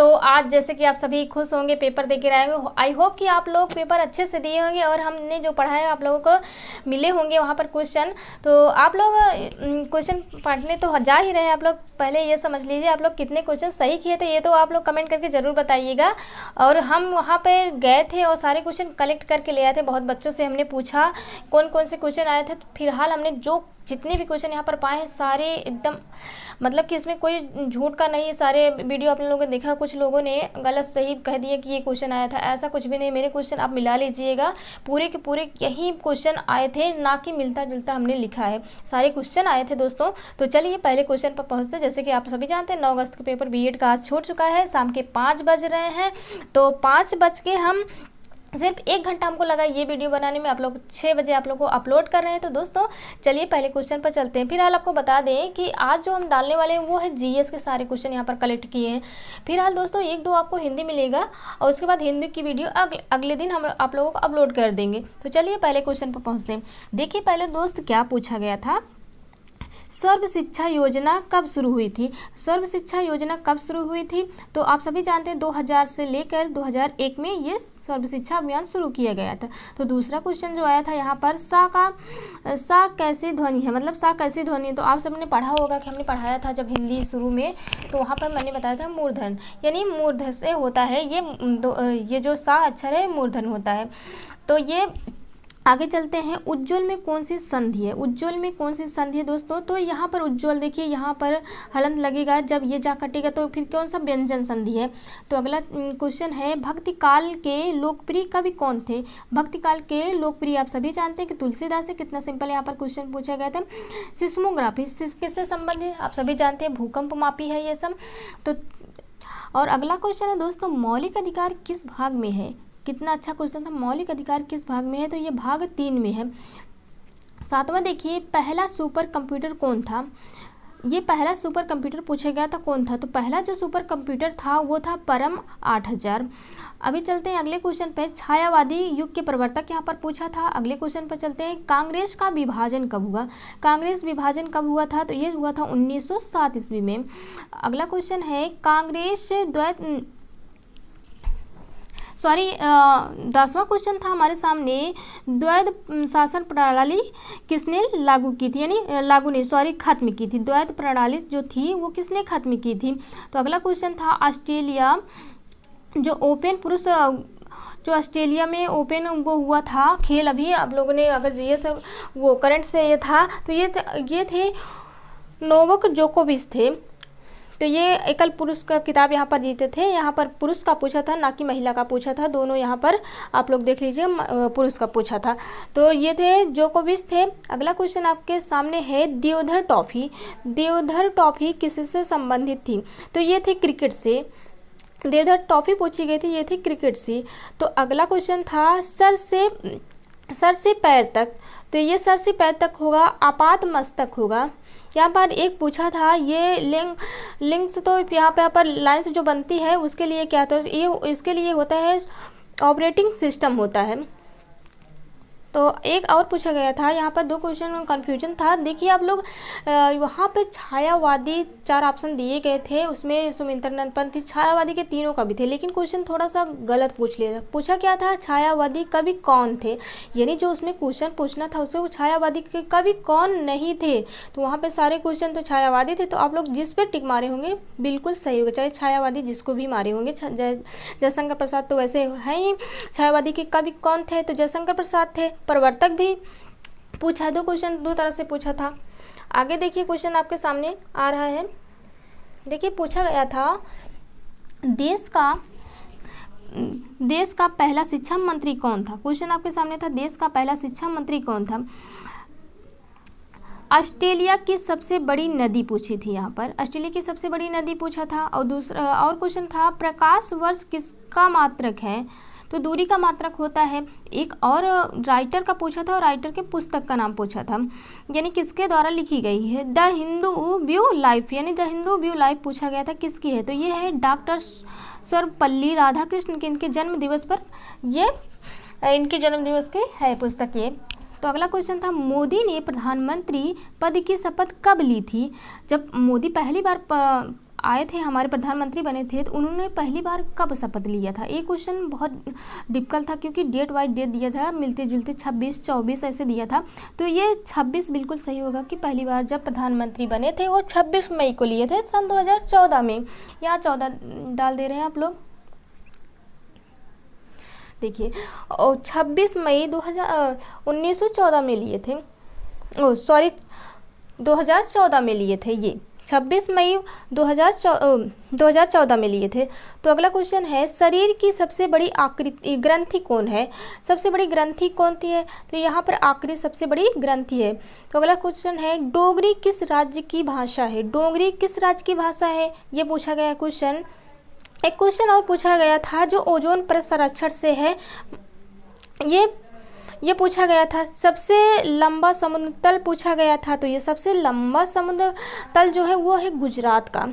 तो आज जैसे कि आप सभी खुश होंगे, पेपर दे के आएंगे। आई होप कि आप लोग पेपर अच्छे से दिए होंगे और हमने जो पढ़ाया आप लोगों को मिले होंगे वहाँ पर क्वेश्चन। तो आप लोग क्वेश्चन पढ़ने तो जा ही रहे हैं। आप लोग पहले ये समझ लीजिए आप लोग कितने क्वेश्चन सही किए थे, ये तो आप लोग कमेंट करके ज़रूर बताइएगा। और हम वहाँ पर गए थे और सारे क्वेश्चन कलेक्ट करके ले आए थे। बहुत बच्चों से हमने पूछा कौन कौन से क्वेश्चन आए थे। फिलहाल हमने जो जितने भी क्वेश्चन यहाँ पर पाए हैं सारे एकदम मतलब कि इसमें कोई झूठ का नहीं है। सारे वीडियो आप लोगों ने देखा, कुछ लोगों ने गलत सही कह दिया कि ये क्वेश्चन आया था, ऐसा कुछ भी नहीं। मेरे क्वेश्चन आप मिला लीजिएगा, पूरे के पूरे यही क्वेश्चन आए थे, ना कि मिलता जुलता हमने लिखा है, सारे क्वेश्चन आए थे दोस्तों। तो चलिए पहले क्वेश्चन पर पहुँचते। जैसे कि आप सभी जानते हैं 9 अगस्त का पेपर बीएड का आज छोड़ चुका है, शाम के 5 बज रहे हैं। तो 5 बज के हम सिर्फ 1 घंटा हमको लगा ये वीडियो बनाने में। आप लोग 6 बजे आप लोग को अपलोड कर रहे हैं। तो दोस्तों चलिए पहले क्वेश्चन पर चलते हैं। फिलहाल आपको बता दें कि आज जो हम डालने वाले हैं वो है जीएस के सारे क्वेश्चन यहाँ पर कलेक्ट किए हैं। फिलहाल दोस्तों 1-2 आपको हिंदी मिलेगा और उसके बाद हिंदी की वीडियो अगले दिन हम आप लोगों को अपलोड कर देंगे। तो चलिए पहले क्वेश्चन पर पहुँचते हैं। देखिए पहले दोस्त क्या पूछा गया था, सर्व शिक्षा योजना कब शुरू हुई थी। सर्व शिक्षा योजना कब शुरू हुई थी तो आप सभी जानते हैं 2000 से लेकर 2001 में ये सर्व शिक्षा अभियान शुरू किया गया था। तो दूसरा क्वेश्चन जो आया था यहाँ पर सा कैसी ध्वनि है, मतलब सा कैसी ध्वनि है। तो आप सबने पढ़ा होगा कि हमने पढ़ाया था जब हिंदी शुरू में, तो वहाँ पर मैंने बताया था मूर्धन, यानी मूर्ध से होता है ये जो सा अक्षर है मूर्धन होता है। तो ये आगे चलते हैं। उज्ज्वल में कौन सी संधि है, उज्ज्वल में कौन सी संधि है दोस्तों। तो यहाँ पर उज्ज्वल देखिए यहाँ पर हलंत लगेगा, जब ये जा कटेगा तो फिर कौन सा व्यंजन संधि है। तो अगला क्वेश्चन है भक्ति काल के लोकप्रिय कवि कौन थे। भक्ति काल के लोकप्रिय आप सभी जानते हैं कि तुलसीदास है। कितना सिंपल यहाँ पर क्वेश्चन पूछा गया था। सिस्मोग्राफी किससे संबंधित है आप सभी जानते हैं, भूकंप मापी है ये सब। तो और अगला क्वेश्चन है दोस्तों मौलिक अधिकार किस भाग में है। कितना अच्छा क्वेश्चन था, मौलिक अधिकार किस भाग में है। तो ये भाग 3 में है। 7वां देखिए पहला सुपर कंप्यूटर कौन था। ये पहला सुपर कंप्यूटर पूछा गया था कौन था। तो पहला जो सुपर कंप्यूटर था वो था परम 8000। अभी चलते हैं अगले क्वेश्चन पे। छायावादी युग के प्रवर्तक यहाँ पर पूछा था। अगले क्वेश्चन पर चलते हैं। कांग्रेस का विभाजन कब हुआ। कांग्रेस विभाजन कब हुआ था तो ये हुआ था 1907 ईस्वी में। अगला क्वेश्चन है कांग्रेस 10वां क्वेश्चन था हमारे सामने, द्वैध शासन प्रणाली किसने लागू की थी, यानी खत्म की थी। द्वैध प्रणाली जो थी वो किसने खत्म की थी। तो अगला क्वेश्चन था ऑस्ट्रेलिया जो ओपन पुरुष जो ऑस्ट्रेलिया में ओपन वो हुआ था खेल, अभी आप लोगों ने अगर ये सब वो करंट से ये था तो ये थे नोवाक जोकोविच थे। तो ये एकल पुरुष का किताब यहाँ पर जीते थे। यहाँ पर पुरुष का पूछा था ना कि महिला का पूछा था, दोनों यहाँ पर आप लोग देख लीजिए पुरुष का पूछा था। तो ये थे जोकोविच थे। अगला क्वेश्चन आपके सामने है देवधर ट्रॉफी। देवधर ट्रॉफी किससे संबंधित थी तो ये थी क्रिकेट से। देवधर ट्रॉफी पूछी गई थी, ये थी क्रिकेट से। तो अगला क्वेश्चन था सर से पैर तक। तो ये सर से पैर तक होगा, आपात मस्तक होगा। यहाँ पर एक पूछा था ये लिंक्स, तो यहाँ पर लाइन से जो बनती है उसके लिए क्या होता है, ये इसके लिए होता है ऑपरेटिंग सिस्टम होता है। तो एक और पूछा गया था, यहाँ पर 2 क्वेश्चन कन्फ्यूजन था। देखिए आप लोग वहाँ पे छायावादी 4 ऑप्शन दिए गए थे, उसमें सुमित्रन पंत थी, छायावादी के तीनों कवि थे, लेकिन क्वेश्चन थोड़ा सा गलत पूछ लिया। पूछा क्या था छायावादी कवि कौन थे, यानी जो उसमें क्वेश्चन पूछना था उसमें छायावादी के कवि कौन नहीं थे। तो वहाँ पे सारे क्वेश्चन तो छायावादी थे। तो आप लोग जिस पे टिक मारे होंगे बिल्कुल सही होगा, चाहे छायावादी जिसको भी मारे होंगे। जयशंकर प्रसाद तो वैसे है ही। छायावादी के कवि कौन थे तो जयशंकर प्रसाद थे। प्रवर्तक भी पूछा, 2 क्वेश्चन 2 तरह से पूछा था। आगे देखिए क्वेश्चन आपके सामने आ रहा है। देखिए पूछा गया था देश का पहला शिक्षा मंत्री कौन था। क्वेश्चन आपके सामने था देश का पहला शिक्षा मंत्री कौन था। ऑस्ट्रेलिया की सबसे बड़ी नदी पूछी थी। यहाँ पर ऑस्ट्रेलिया की सबसे बड़ी नदी पूछा था। और दूसरा और क्वेश्चन था प्रकाश वर्ष किसका मात्रक है तो दूरी का मात्रक होता है। एक और राइटर का पूछा था और राइटर के पुस्तक का नाम पूछा था, यानी किसके द्वारा लिखी गई है। द हिंदू व्यू लाइफ, यानी द हिंदू व्यू लाइफ पूछा गया था किसकी है तो ये है डॉक्टर सर्वपल्ली राधाकृष्णन के। इनके जन्म दिवस पर ये इनके जन्म दिवस की है पुस्तक ये। तो अगला क्वेश्चन था, मोदी ने प्रधानमंत्री पद की शपथ कब ली थी? जब मोदी पहली बार आए थे, हमारे प्रधानमंत्री बने थे, तो उन्होंने पहली बार कब शपथ लिया था? ये क्वेश्चन बहुत डिफिकल्ट था क्योंकि डेट वाइज डेट दिया था, मिलते जुलते 26, 24 ऐसे दिया था। तो ये 26 बिल्कुल सही होगा कि पहली बार जब प्रधानमंत्री बने थे वो 26 मई को लिए थे सन 2014 में। यहाँ 14 डाल दे रहे हैं आप लोग, देखिए। और 26 मई 1914 में लिए थे, 2014 में लिए थे, ये 26 मई 2014 में लिए थे। तो अगला क्वेश्चन है, शरीर की सबसे बड़ी आकृति ग्रंथि कौन है? सबसे बड़ी ग्रंथि कौन सी है? तो यहाँ पर आकृति सबसे बड़ी ग्रंथि है। तो अगला क्वेश्चन है, डोगरी किस राज्य की भाषा है? डोगरी किस राज्य की भाषा है, ये पूछा गया क्वेश्चन। एक क्वेश्चन और पूछा गया था, जो ओजोन परत संरक्षण से है, ये पूछा गया था। सबसे लंबा समुद्र तल पूछा गया था, तो ये सबसे लंबा समुद्र तल जो है वो है गुजरात का।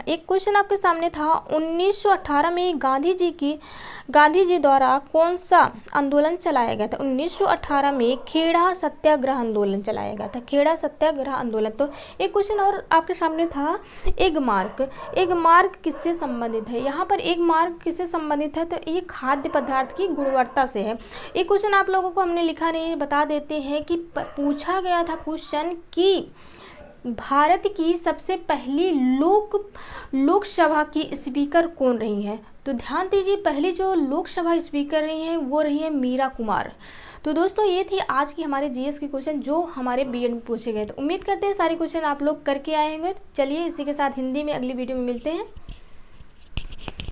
एक क्वेश्चन आपके सामने था, 1918 में गांधी जी द्वारा कौन सा आंदोलन चलाया गया था? 1918 में खेड़ा सत्याग्रह आंदोलन चलाया गया था, खेड़ा सत्याग्रह आंदोलन। तो एक क्वेश्चन और आपके सामने था, एगमार्क किससे संबंधित है? यहाँ पर एगमार्क किससे संबंधित है? तो ये खाद्य पदार्थ की गुणवत्ता से है। एक क्वेश्चन आप लोगों को हमने लिखा नहीं, बता देते हैं कि पूछा गया था क्वेश्चन कि भारत की सबसे पहली लोकसभा की स्पीकर कौन रही हैं? तो ध्यान दीजिए, पहली जो लोकसभा स्पीकर रही हैं वो रही है मीरा कुमार। तो दोस्तों ये थी आज की हमारे जीएस के क्वेश्चन जो हमारे बीएड में पूछे गए। तो उम्मीद करते हैं सारे क्वेश्चन आप लोग करके आए होंगे। चलिए इसी के साथ हिंदी में अगली वीडियो में मिलते हैं।